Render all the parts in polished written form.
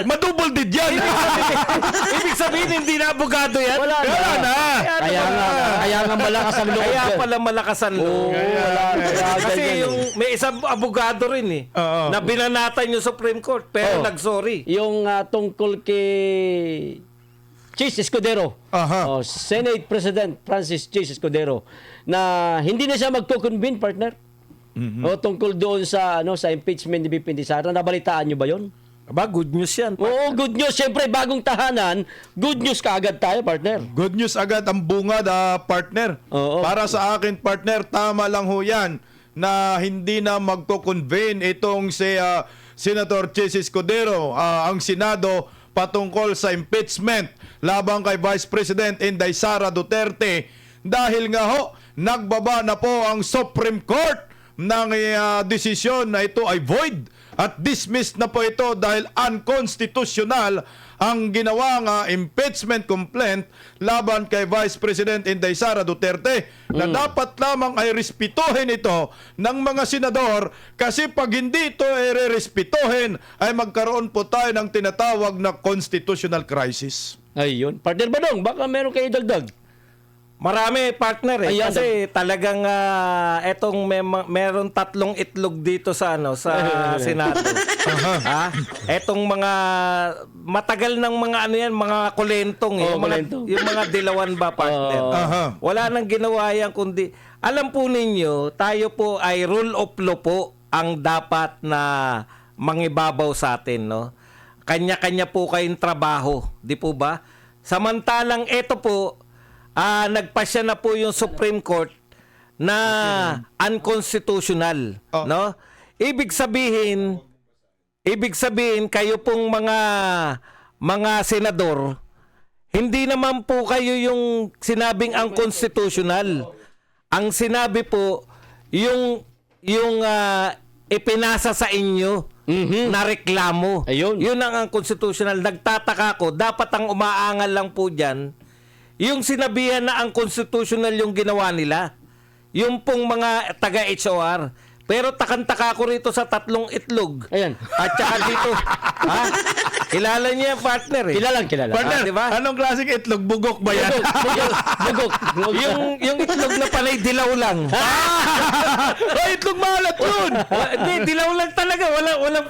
Madouble did yan. Ibig sabihin, hindi na abogado yan? Wala na. Kaya nga malakas ang loob. Kaya pala malakas ang loob. Kasi ganyan. yung may isang abogado rin eh, Oo. na binanatan yung Supreme Court, pero nag-sorry. Yung tungkol kay Chis Escudero, Aha. Senate President Francis Chis Escudero, na hindi na siya magko-convene, partner. O tungkol doon sa sa impeachment ni VP Sara, nabalitaan niyo ba 'yon? Aba, good news yan. Oo, good news. Siyempre, bagong tahanan, good news kaagad tayo, partner. Good news agad ang bungad, partner. Oo. Para sa akin, partner, tama lang ho yan na hindi na magko-convene itong si Senator Chis Escudero, ang Senado, patungkol sa impeachment labang kay Vice President Inday Sara Duterte dahil nga ho, nagbaba na po ang Supreme Court ng desisyon na ito ay void at dismissed na po ito dahil unconstitutional ang ginawang impeachment complaint laban kay Vice President Inday Sara Duterte na dapat lamang ay respetuhin ito ng mga senador kasi pag hindi ito ay respetuhin ay magkaroon po tayo ng tinatawag na constitutional crisis. Ayun. Partner Badong, baka meron kayo dagdag. Marami, partner eh. Ayan. Kasi talagang etong meron 3 itlog dito sa Senado. Ha? Etong mga matagal ng mga mga kulentong eh. Kulentong. Yung mga dilawan ba, partner? Wala nang ginawa yan kundi alam po ninyo, tayo po ay rule of law po ang dapat na mangibabaw sa atin, no? Kanya-kanya po kayong trabaho, di po ba? Samantalang ito po nagpasya na po yung Supreme Court na unconstitutional, no? Ibig sabihin kayo pong mga senador, hindi naman po kayo yung sinabing unconstitutional. Ang sinabi po yung ipinasa sa inyo na reklamo. Ayun. Yun ang unconstitutional. Nagtataka ko, dapat ang umaangal lang po diyan yung sinabihan na ang constitutional yung ginawa nila. Yung pong mga taga-HOR. Pero takang-taka ko rito sa 3 itlog. Ayan. At saka dito. Ha? Kilala niya yung partner eh. Kilala. Partner, diba? anong klaseng itlog? Bugok ba yan? Bugok. yung itlog na panay dilaw lang. Ay, itlog malat yun! Hindi, dilaw lang talaga. Walang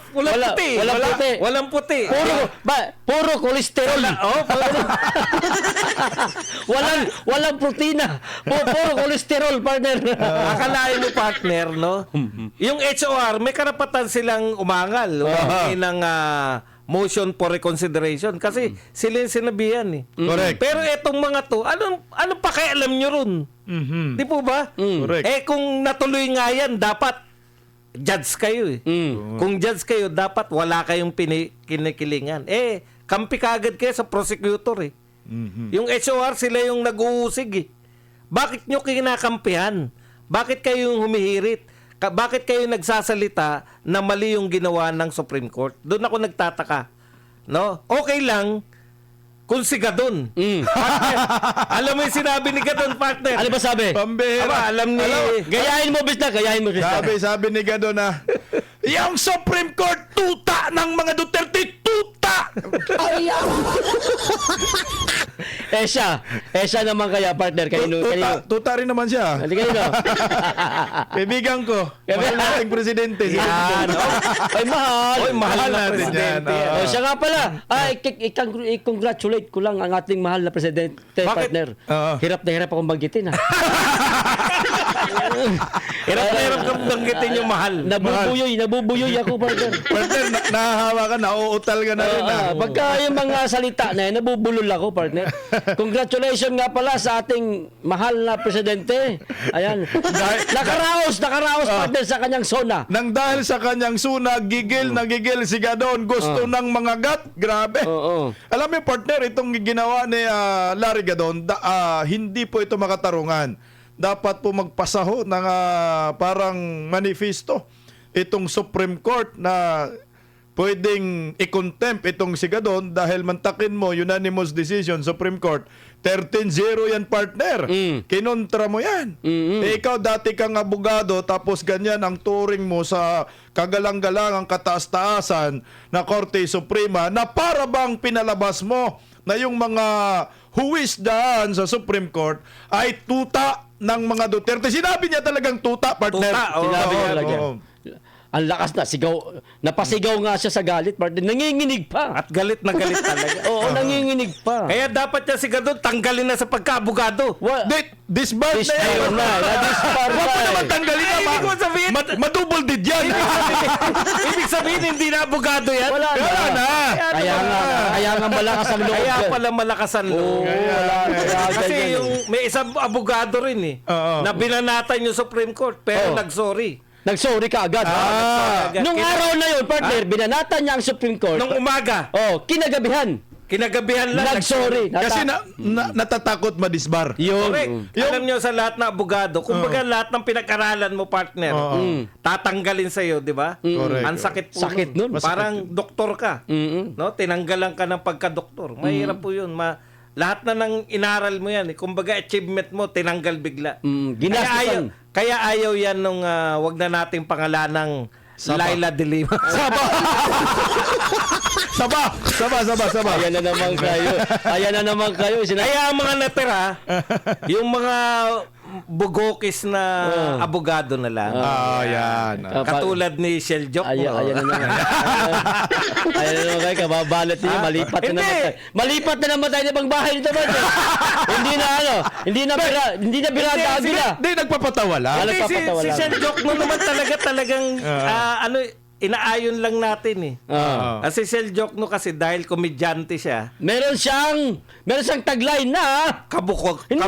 puti. Walang puti. Walang puti. Puro kolesterol. Walang protina. Puro kolesterol, partner. Akalain mo, partner, no? Yung HOR, may karapatan silang umangal. Umangal ng motion for reconsideration. Kasi sila yung sinabihan eh. Correct. Pero etong mga to, anong pakialam nyo ron? Di po ba? Correct. Eh kung natuloy nga yan, dapat judge kayo eh. Kung judge kayo, dapat wala kayong kinikilingan. Eh, kampi kagad kayo sa prosecutor eh. Yung HOR, sila yung nag-uusig eh. Bakit nyo kinakampihan? Bakit kayo yung humihirit? Bakit kayo nagsasalita na mali yung ginawa ng Supreme Court? Doon ako nagtataka. No? Okay lang kung si Gadon. Alam mo yung sinabi ni Gadon, partner? Ano ba sabi? Pambihira. Aba, alam ni... Gayahin mo, Bisna. Sabi ni Gado na, yung Supreme Court, tuta ng mga Duterte, tuta! Siya naman kaya, partner. Tuta rin naman siya. Kanino? Kaibigan ko. Mahal nating presidente. Yan. Ay, mahal. Oy, mahal na natin yan. presidente. Siya nga pala. I-congratulate ko lang ang ating mahal na presidente, Bakit? partner. Hirap na hirap akong banggitin, ha? Hirap kang banggitin yung mahal. Nabubuyoy ako, partner. Partner, nahahawa ka, nauutal ka na rin. Pagka yung mga salita na yan, nabubulol ako, partner. Congratulations nga pala sa ating mahal na presidente. Ayan. Nakaraos, partner, sa kanyang sona. Nang dahil sa kanyang suna, gigil na gigil si Gadon. Gusto ng mga gat. Grabe. Oo. Alam mo, partner, itong ginawa ni Larry Gadon, hindi po ito makatarungan. Dapat po magpasaho ng parang manifesto itong Supreme Court na pwedeng i-contempt itong si Gadon dahil mantakin mo unanimous decision Supreme Court 13-0 yan, partner. Kinontra mo yan. Eh, ikaw dati kang abogado tapos ganyan ang turing mo sa kagalang-galang ang kataas-taasan na Korte Suprema na para bang pinalabas mo na yung mga huwis daan sa Supreme Court ay tuta ng mga Duterte. Sinabi niya talagang tuta, partner. Tuta, oo. Sinabi niya Oo, talaga. oo. Ang lakas na, sigaw. Napasigaw nga siya sa galit, partner. Nanginginig pa. At galit na galit talaga. Oo, nanginginig pa. Kaya dapat niya si Gadon tanggalin na sa pagka-abogado. Disbarred na yan. Ayun na, na-disbar Huwag mo na naman eh. tanggalin na. Ay, ibig ko sabihin- Madouble did yan. Ibig sabihin, hindi na abogado yan. Wala na. Wala na. Kaya nga malakas ang loob. Kaya yan. pala malakas ang loob. Oo, wala. Kaya Kasi ganyan yung eh. may isang abogado rin eh. Oo. Na binanatan yung Supreme Court pero Oo. nag-sorry. Nag-sorry ka agad. Agad. Nung araw na yun, partner, binanatan niya ang Supreme Court. Nung umaga, Kinagabihan. kinagabihan lang. Nag-sorry. Kasi natatakot madisbar. Yun. Correct. Alam nyo sa lahat na abogado, kumbaga lahat ng pinag-aralan mo, partner, tatanggalin sa'yo, di ba? Correct. Ang sakit po. Sakit nun. Parang doktor ka. No? Tinanggalan ka ng pagka-doktor. Mahirap po yun. Lahat na ng inaral mo yan. Kumbaga achievement mo, tinanggal bigla. Ginastusan. Kaya ayaw yan nung wag na nating pangalanang Laila de Lima. Saba. Ayan na naman kayo. Kaya ang mga natira, yung mga bugokis na abogado na lang. Yan. Katulad ni Shell Joke. Ayan na naman. Ayan na naman kayo. Kababalat niyo. Malipat na Hindi. naman tayo. Malipat na naman tayo ng ibang bahay nito. Hindi na birada agila. Hindi, nagpapatawa lang. Wala. Hindi, si Nagpapatawa lang. Shell Joke mo naman talagang inaayon lang natin eh. Kasi Shell Joke no kasi dahil komedyante siya, Meron siyang taglay na. kabukog. Hindi.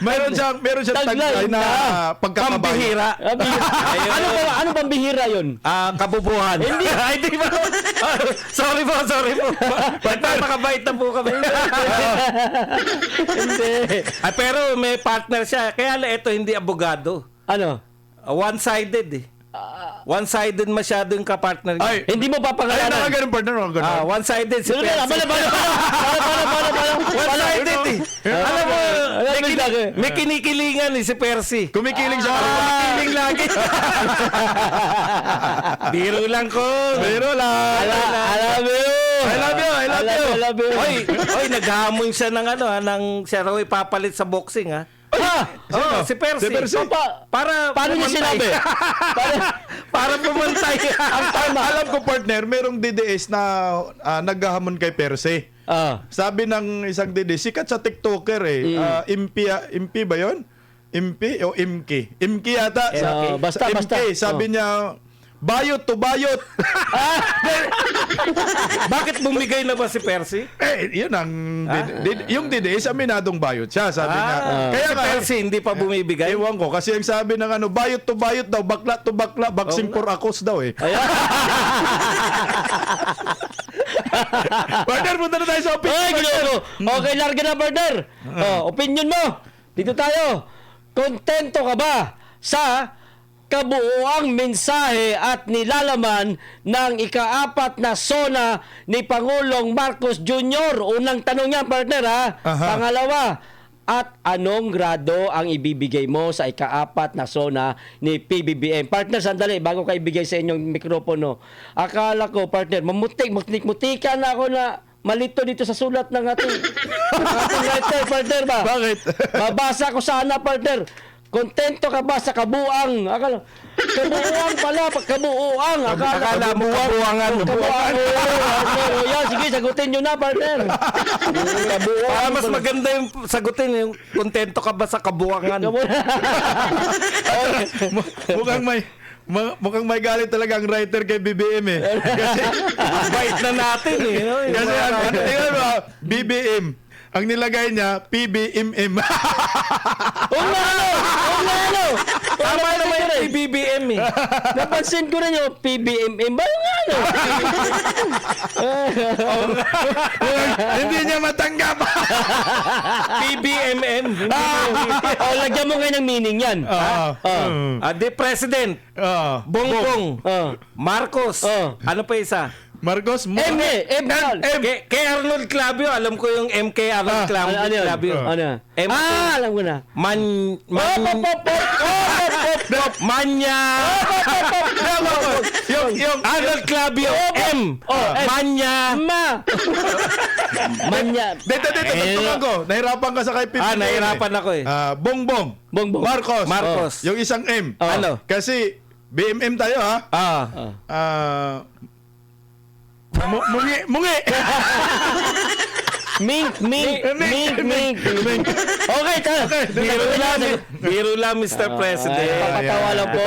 Meron siyang taglay na pagkakabayan. Pambihira. Ano bang bihira yun? Kabubuhan. Hindi. Ay, di ba? Sorry po. Nagpapakabait na po kami. Hindi. Pero may partner siya. Kaya ito hindi abogado. Ano? One-sided eh. One-sided masyado yung kapartner niya. Ay, Hindi mo ay, papangalanan. nakaganon, partner. Nakaganon. One-sided si Ano Percy. One-sided eh. Alam mo, may kinikilingan eh si Percy. Kumikiling siya. Kiling lagi. Biro lang ko. Pero lang. I love you. Oy, naghamon siya ng siya raw ipapalit sa boxing ha. Si Percy. Si Percy. Para Paano niya pumantay. sinabi? Para pumantay. Alam ko, partner, merong DDS na naghahamon kay Perse. Sabi ng isang DDS, sikat sa TikToker eh. Impi ba yun? Impi o Imki? Imki yata. Basta. Imki. Sabi niya, bayot to bayot. Bakit bumigay na ba si Percy? Yun ang yung DDS, aminadong bayot siya, sabi niya. Kaya Si nga, Percy hindi pa bumibigay. ewan ko, kasi ang sabi ng bayot to bayot daw, bakla to bakla, baksing for akos daw eh. Partner, punta na tayo sa office. Ay, ginoo. Okay, larga na, partner. Opinion mo. Dito tayo. Kontento ka ba sa kabuuang mensahe at nilalaman ng ika-4 na SONA ni Pangulong Marcos Jr.? Unang tanong niya, partner, ha? Aha. Pangalawa, at anong grado ang ibibigay mo sa ika-4 na SONA ni PBBM? Partner, sandali, bago ka ibigay sa inyong mikropono. Akala ko, partner, mutikan na ako na malito dito sa sulat ng ating writer, partner ba? Bakit? Babasa ko sana, partner. Kontento ka ba sa kabuang? Kabuang pala, kabuang. Akala mo kabuangan. Kabuang. Yan, sige, sagutin nyo na, partner. Kabuang. Para mas maganda yung sagutin yung kontento ka ba sa kabuangan? Mukhang may galit talaga ang writer kay BBM eh. Kasi Bait na natin eh. kasi tingnan mo, BBM. Ang nilagay niya, PBMM. Ano? Tama napansin naman ko yung rin. PBBM eh. Napansin ko rin yung PBMM. Ba yung ano? Hindi niya matanggap. PBMM. O, lagyan mo ngayon ng meaning yan. The President. Bongbong. Marcos. Ano pa isa? Marcos, M. Kay Arnold Clavio. Alam ko yung MK Arnold Ano yun? Clavio. Ano? M. Alam ko na. Manya. yung Arnold Clavio. M. Manya. Manya. Dito, tagtungan ko. Nahirapan ka sa kay PBBM. Nahirapan ako eh. Bongbong. Bongbong. Marcos. Yung isang M. Ano? Kasi BMM tayo ha. Mungi. Mink. Okay, Biro lang, Mr. President. Papatawa lang po.